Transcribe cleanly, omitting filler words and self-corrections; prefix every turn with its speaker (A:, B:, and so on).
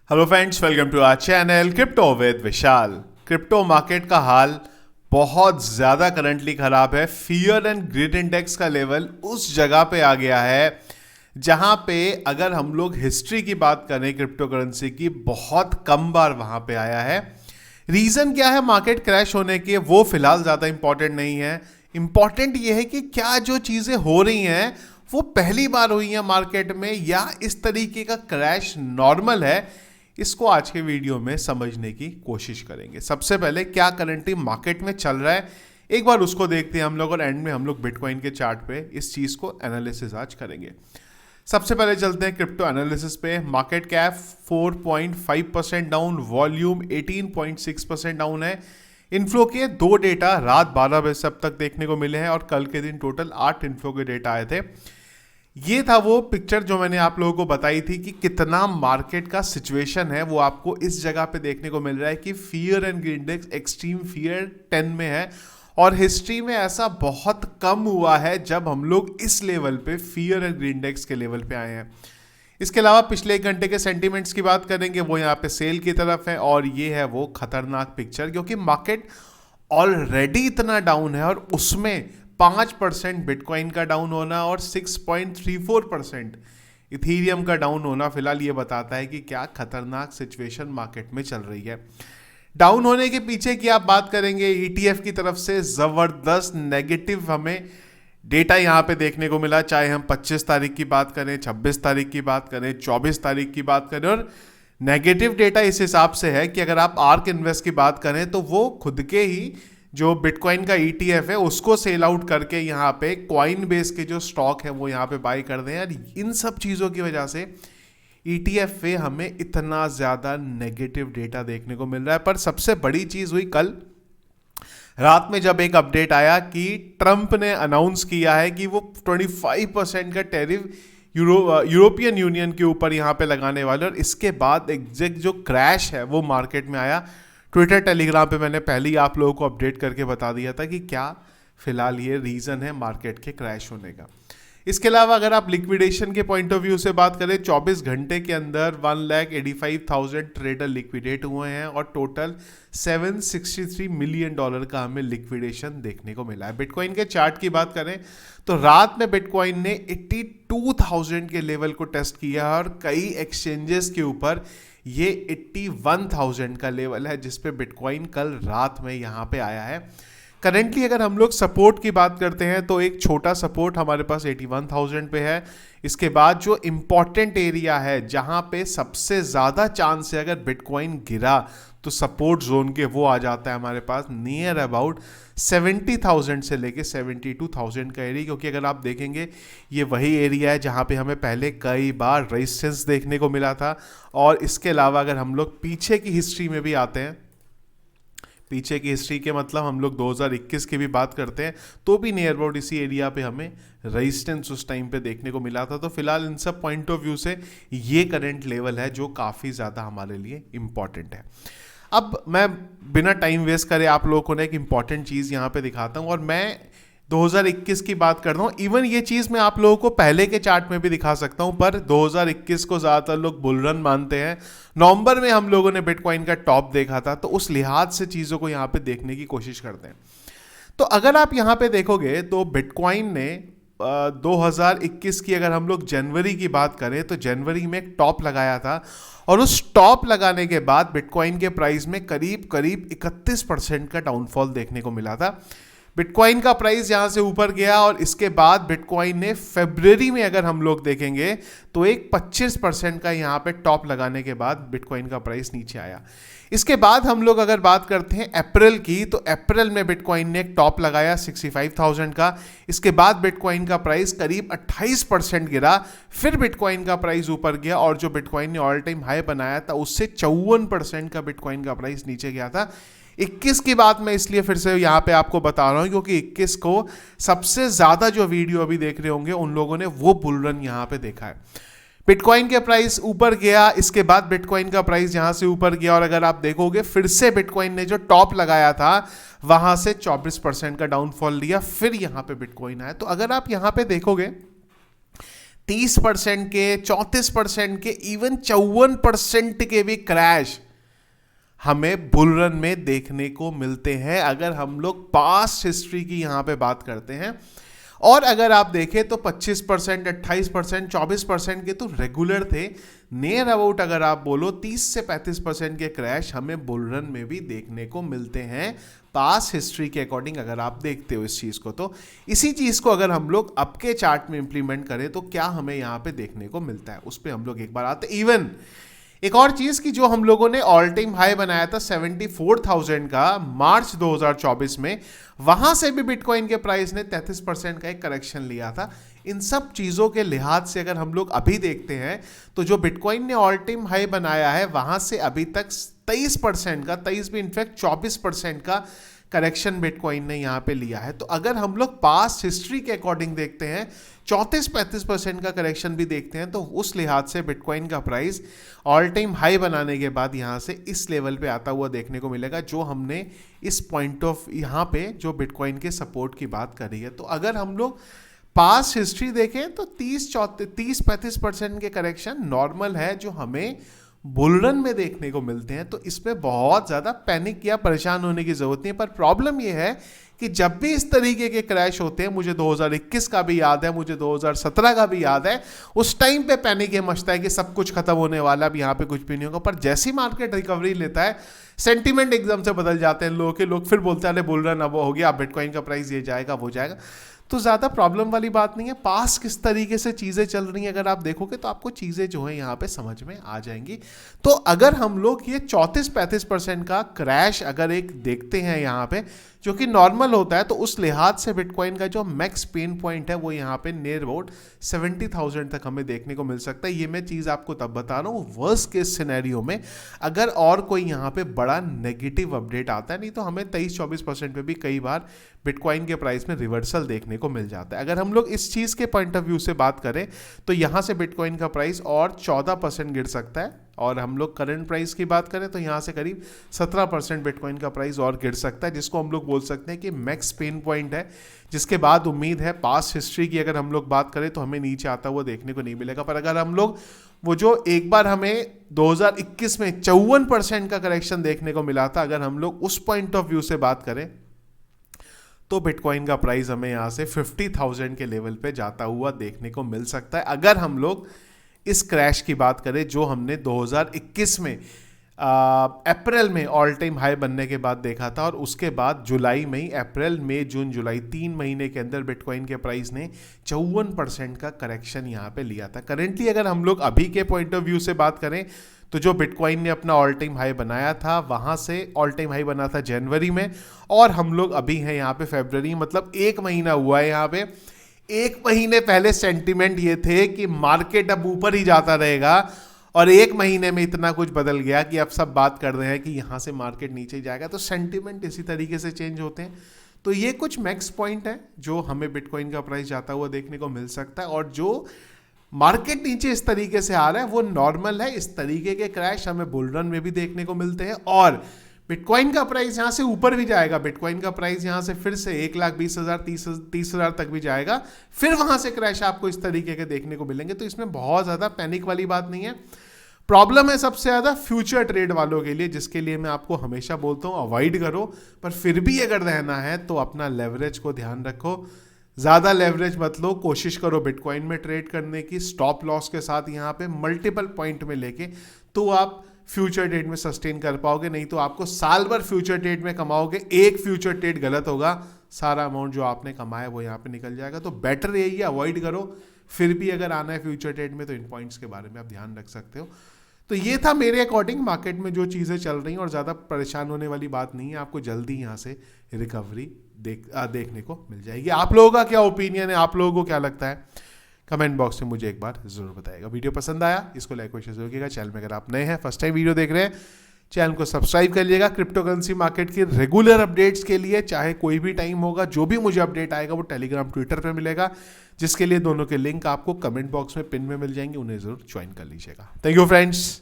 A: Hello friends, welcome to our channel crypto with Vishal. Crypto market का हाल बहुत ज़्यादा करंटली ख़राब है। फियर एंड ग्रीड इंडेक्स का लेवल उस जगह पे आ गया है जहां पे अगर हम लोग हिस्ट्री की बात करें क्रिप्टो करेंसी की, बहुत कम बार वहां पे आया है। रीज़न क्या है मार्केट क्रैश होने के, वो फिलहाल ज़्यादा इंपॉर्टेंट नहीं है। इंपॉर्टेंट ये है कि क्या जो चीज़ें हो रही हैं वो पहली बार हुई हैं मार्केट में, या इस तरीके का क्रैश नॉर्मल है। इसको आज के वीडियो में समझने की कोशिश करेंगे। सबसे पहले क्या करंटली मार्केट में चल रहा है एक बार उसको देखते हैं हम लोग, और एंड में हम लोग बिटकॉइन के चार्ट पे इस चीज़ को एनालिसिस आज करेंगे। सबसे पहले चलते हैं क्रिप्टो एनालिसिस पे। Market cap 4.5% down, volume 18.6% down है। इन्फ्लो के दो डेटा रात 12 बजे से अब तक देखने को मिले हैं, और कल के दिन टोटल 8 इन्फ्लो के डेटा आए थे। ये था वो पिक्चर जो मैंने आप लोगों को बताई थी कि कितना मार्केट का सिचुएशन है, वो आपको इस जगह पे देखने को मिल रहा है कि fear and greed index extreme fear 10 में है, और हिस्ट्री में ऐसा बहुत कम हुआ है जब हम लोग इस लेवल पे फियर एंड ग्रीड इंडेक्स के लेवल पे आए हैं। इसके अलावा पिछले एक घंटे के सेंटीमेंट्स की बात करेंगे, वो यहाँ पे सेल की तरफ है, और ये है वो खतरनाक पिक्चर, क्योंकि मार्केट ऑलरेडी इतना डाउन है और उसमें 5% बिटकॉइन का डाउन होना और 6.34% इथीरियम का डाउन होना फिलहाल ये बताता है कि क्या खतरनाक सिचुएशन मार्केट में चल रही है। डाउन होने के पीछे की आप बात करेंगे, ईटीएफ की तरफ से जबरदस्त नेगेटिव हमें डेटा यहाँ पे देखने को मिला। चाहे हम 25 तारीख की बात करें, 26 तारीख की बात करें, 24 तारीख की बात करें, और नेगेटिव डेटा इस हिसाब से है कि अगर आप आर्क इन्वेस्ट की बात करें तो वो खुद के ही जो बिटकॉइन का ईटीएफ है उसको सेल आउट करके यहाँ पे कॉइन बेस के जो स्टॉक है वो यहाँ पे बाई कर दें। यार इन सब चीज़ों की वजह से ईटीएफ पे हमें इतना ज़्यादा नेगेटिव डेटा देखने को मिल रहा है। पर सबसे बड़ी चीज़ हुई कल रात में जब एक अपडेट आया कि ट्रंप ने अनाउंस किया है कि वो 25% का टैरिफ यूरोपियन यूनियन के ऊपर यहाँ पे लगाने वाले, और इसके बाद एग्जैक्ट जो क्रैश है वो मार्केट में आया। ट्विटर टेलीग्राम पे मैंने पहले ही आप लोगों को अपडेट करके बता दिया था कि क्या फिलहाल ये रीज़न है मार्केट के क्रैश होने का। इसके अलावा अगर आप लिक्विडेशन के पॉइंट ऑफ व्यू से बात करें, 24 घंटे के अंदर 1,85,000 ट्रेडर लिक्विडेट हुए हैं, और टोटल $763 मिलियन का हमें लिक्विडेशन देखने को मिला है। बिटकॉइन के चार्ट की बात करें तो रात में बिटकॉइन ने 82,000 के लेवल को टेस्ट किया है, और कई एक्सचेंजेस के ऊपर ये 81,000 का लेवल है जिस पे बिटकॉइन कल रात में यहाँ पे आया है। करेंटली अगर हम लोग सपोर्ट की बात करते हैं तो एक छोटा सपोर्ट हमारे पास 81,000 पे है। इसके बाद जो इम्पॉर्टेंट एरिया है जहाँ पे सबसे ज़्यादा चांस है अगर बिटकॉइन गिरा तो सपोर्ट जोन के, वो आ जाता है हमारे पास नियर अबाउट 70,000 से लेके 72,000 का एरिया। क्योंकि अगर आप देखेंगे ये वही एरिया है जहाँ पे हमें पहले कई बार रेजिस्टेंस देखने को मिला था। और इसके अलावा अगर हम लोग पीछे की हिस्ट्री में भी आते हैं, पीछे की हिस्ट्री के मतलब हम लोग 2021 की भी बात करते हैं, तो भी नियर अबाउट इसी एरिया पे हमें रेजिस्टेंस उस टाइम पे देखने को मिला था। तो फिलहाल इन सब पॉइंट ऑफ व्यू से ये करंट लेवल है जो काफ़ी ज़्यादा हमारे लिए इम्पॉर्टेंट है। अब मैं बिना टाइम वेस्ट करे आप लोगों को ना एक इम्पॉर्टेंट चीज़ यहाँ पे दिखाता हूँ, और मैं 2021 की बात करता हूँ। इवन ये चीज़ मैं आप लोगों को पहले के चार्ट में भी दिखा सकता हूँ, पर 2021 को ज़्यादातर लोग बुल रन मानते हैं। नवंबर में हम लोगों ने बिटकॉइन का टॉप देखा था, तो उस लिहाज से चीज़ों को यहाँ पे देखने की कोशिश करते हैं। तो अगर आप यहाँ पे देखोगे तो बिटकॉइन ने 2021 की अगर हम लोग जनवरी की बात करें तो जनवरी में एक टॉप लगाया था, और उस टॉप लगाने के बाद बिटकॉइन के प्राइस में करीब करीब 31% का डाउनफॉल देखने को मिला था। बिटकॉइन का प्राइस यहां से ऊपर गया, और इसके बाद बिटकॉइन ने फरवरी में अगर हम लोग देखेंगे तो एक 25% का यहां पे टॉप लगाने के बाद बिटकॉइन का प्राइस नीचे आया। इसके बाद हम लोग अगर बात करते हैं अप्रैल की, तो अप्रैल में बिटकॉइन ने एक टॉप लगाया 65,000 का। इसके बाद बिटकॉइन का प्राइस करीब 28% गिरा, फिर बिटकॉइन का प्राइस ऊपर गया, और जो बिटकॉइन ने ऑल टाइम हाई बनाया था उससे 54% का बिटकॉइन का प्राइस नीचे गया था। 21 की बात मैं इसलिए फिर से यहाँ पे आपको बता रहा हूँ क्योंकि 21 को सबसे ज़्यादा जो वीडियो अभी देख रहे होंगे उन लोगों ने वो बुल रन यहाँ पे देखा है। बिटकॉइन के प्राइस ऊपर गया, इसके बाद बिटकॉइन का प्राइस यहाँ से ऊपर गया, और अगर आप देखोगे फिर से बिटकॉइन ने जो टॉप लगाया था वहाँ से 24% का डाउनफॉल लिया, फिर यहाँ पे बिटकॉइन आया। तो अगर आप यहाँ पे देखोगे 30% के, 34% के, इवन 54% के भी क्रैश हमें बुल रन में देखने को मिलते हैं अगर हम लोग पास्ट हिस्ट्री की यहां पे बात करते हैं। और अगर आप देखें तो 25%, 28%, 24% के तो रेगुलर थे। नियर अबाउट अगर आप बोलो 30 से 35% के क्रैश हमें बुल रन में भी देखने को मिलते हैं पास्ट हिस्ट्री के अकॉर्डिंग अगर आप देखते हो इस चीज़ को। तो इसी चीज़ को अगर हम लोग अब के चार्ट में इंप्लीमेंट करें तो क्या हमें यहाँ पे देखने को मिलता है, उस पर हम लोग एक बार आते। इवन एक और चीज की जो हम लोगों ने ऑल टाइम हाई बनाया था 74,000 का मार्च 2024 में, वहां से भी बिटकॉइन के प्राइस ने 33% का एक करेक्शन लिया था। इन सब चीजों के लिहाज से अगर हम लोग अभी देखते हैं तो जो बिटकॉइन ने ऑल टाइम हाई बनाया है वहां से अभी तक 23% का, 23 भी इनफैक्ट 24% का करेक्शन बिटकॉइन ने यहाँ पे लिया है। तो अगर हम लोग पास्ट हिस्ट्री के अकॉर्डिंग देखते हैं 34-35% का करेक्शन भी देखते हैं तो उस लिहाज से बिटकॉइन का प्राइस ऑल टाइम हाई बनाने के बाद यहाँ से इस लेवल पे आता हुआ देखने को मिलेगा जो हमने इस पॉइंट ऑफ यहाँ पे जो बिटकॉइन के सपोर्ट की बात करी है। तो अगर हम लोग पास्ट हिस्ट्री देखें तो 30-35% के करेक्शन नॉर्मल है जो हमें बुल रन में देखने को मिलते हैं। तो इसमें बहुत ज़्यादा पैनिक या परेशान होने की ज़रूरत नहीं है। पर प्रॉब्लम यह है कि जब भी इस तरीके के क्रैश होते हैं, मुझे 2021 का भी याद है, मुझे 2017 का भी याद है, उस टाइम पे पैनिक ये मचता है कि सब कुछ खत्म होने वाला, अब यहाँ पे कुछ भी नहीं होगा। पर जैसी मार्केट रिकवरी लेता है सेंटीमेंट एकदम से बदल जाते हैं लोग फिर बोलते हैं अरे बुल रन अब हो गया, अब बिटकॉइन का प्राइस ये जाएगा वो जाएगा। तो ज़्यादा प्रॉब्लम वाली बात नहीं है। पास किस तरीके से चीज़ें चल रही हैं अगर आप देखोगे तो आपको चीज़ें जो है यहाँ पे समझ में आ जाएंगी। तो अगर हम लोग ये 34-35% का क्रैश अगर एक देखते हैं यहाँ पे जो कि नॉर्मल होता है तो उस लिहाज से बिटकॉइन का जो मैक्स पेन पॉइंट है वो यहाँ पे नियर अबाउट 70,000 तक हमें देखने को मिल सकता है। ये मैं चीज़ आपको तब बता रहा हूँ वर्स्ट केस सिनेरियो में अगर और कोई यहाँ पे बड़ा नेगेटिव अपडेट आता है, नहीं तो हमें 23-24% पे भी कई बार बिटकॉइन के प्राइस में रिवर्सल देखने को मिल जाता है। अगर हम लोग इस चीज़ के पॉइंट ऑफ व्यू से बात करें तो यहाँ से बिटकॉइन का प्राइस और 14% गिर सकता है और हम लोग करंट प्राइस की बात करें तो यहाँ से करीब 17% बिटकॉइन का प्राइस और गिर सकता है, जिसको हम लोग बोल सकते हैं कि मैक्स पेन पॉइंट है, जिसके बाद उम्मीद है पास्ट हिस्ट्री की अगर हम लोग बात करें तो हमें नीचे आता हुआ देखने को नहीं मिलेगा। पर अगर हम लोग वो जो एक बार हमें 2021 में 54% का करेक्शन देखने को मिला था, अगर हम लोग उस पॉइंट ऑफ व्यू से बात करें तो बिटकॉइन का प्राइस हमें यहाँ से 50,000 के लेवल पे जाता हुआ देखने को मिल सकता है। अगर हम लोग इस क्रैश की बात करें जो हमने 2021 में अप्रैल में ऑल टाइम हाई बनने के बाद देखा था और उसके बाद जुलाई में ही, अप्रैल मई जून जुलाई 3 महीने के अंदर बिटकॉइन के प्राइस ने 54% का करेक्शन यहाँ पे लिया था। करेंटली अगर हम लोग अभी के पॉइंट ऑफ व्यू से बात करें तो जो बिटकॉइन ने अपना ऑल टाइम हाई बनाया था वहाँ से ऑल टाइम हाई बना था जनवरी में और हम लोग अभी हैं यहाँ पे फरवरी, मतलब 1 महीना हुआ है। यहाँ पे 1 महीने पहले सेंटीमेंट ये थे कि मार्केट अब ऊपर ही जाता रहेगा और 1 महीने में इतना कुछ बदल गया कि अब सब बात कर रहे हैं कि यहाँ से मार्केट नीचे जाएगा। तो सेंटीमेंट इसी तरीके से चेंज होते हैं। तो ये कुछ मैक्स पॉइंट है जो हमें बिटकॉइन का प्राइस जाता हुआ देखने को मिल सकता है और जो मार्केट नीचे इस तरीके से आ रहा है वो नॉर्मल है। इस तरीके के क्रैश हमें बुल रन में भी देखने को मिलते हैं और बिटकॉइन का प्राइस यहाँ से ऊपर भी जाएगा। बिटकॉइन का प्राइस यहाँ से फिर से 1,20,000 30,000 तक भी जाएगा, फिर वहां से क्रैश आपको इस तरीके के देखने को मिलेंगे। तो इसमें बहुत ज़्यादा पैनिक वाली बात नहीं है। प्रॉब्लम है सबसे ज़्यादा फ्यूचर ट्रेड वालों के लिए, जिसके लिए मैं आपको हमेशा बोलता हूँ अवॉइड करो, पर फिर भी अगर रहना है तो अपना लेवरेज को ध्यान रखो। ज़्यादा लेवरेज मत लो, कोशिश करो बिटकॉइन में ट्रेड करने की स्टॉप लॉस के साथ यहाँ पे मल्टीपल पॉइंट में लेके, तो आप फ्यूचर ट्रेड में सस्टेन कर पाओगे। नहीं तो आपको साल भर फ्यूचर ट्रेड में कमाओगे, एक फ्यूचर ट्रेड गलत होगा, सारा अमाउंट जो आपने कमाया वो यहाँ पे निकल जाएगा। तो बेटर यही है अवॉइड करो। फिर भी अगर आना है फ्यूचर ट्रेड में तो इन पॉइंट्स के बारे में आप ध्यान रख सकते हो। तो ये था मेरे अकॉर्डिंग मार्केट में जो चीज़ें चल रही हैं और ज़्यादा परेशान होने वाली बात नहीं है। आपको जल्दी यहाँ से रिकवरी देखने को मिल जाएगी। आप लोगों का क्या ओपिनियन है, आप लोगों को क्या लगता है, कमेंट बॉक्स में मुझे एक बार जरूर बताइएगा। वीडियो पसंद आया इसको लाइक और शेयर जरूर कीजिएगा। चैनल में अगर आप नए हैं, फर्स्ट टाइम वीडियो देख रहे हैं, चैनल को सब्सक्राइब कर लीजिएगा। क्रिप्टो करेंसी मार्केट की रेगुलर अपडेट्स के लिए चाहे कोई भी टाइम होगा, जो भी मुझे अपडेट आएगा वो टेलीग्राम ट्विटर पे मिलेगा, जिसके लिए दोनों के लिंक आपको कमेंट बॉक्स में पिन में मिल जाएंगे, उन्हें जरूर ज्वाइन कर लीजिएगा। Thank you friends.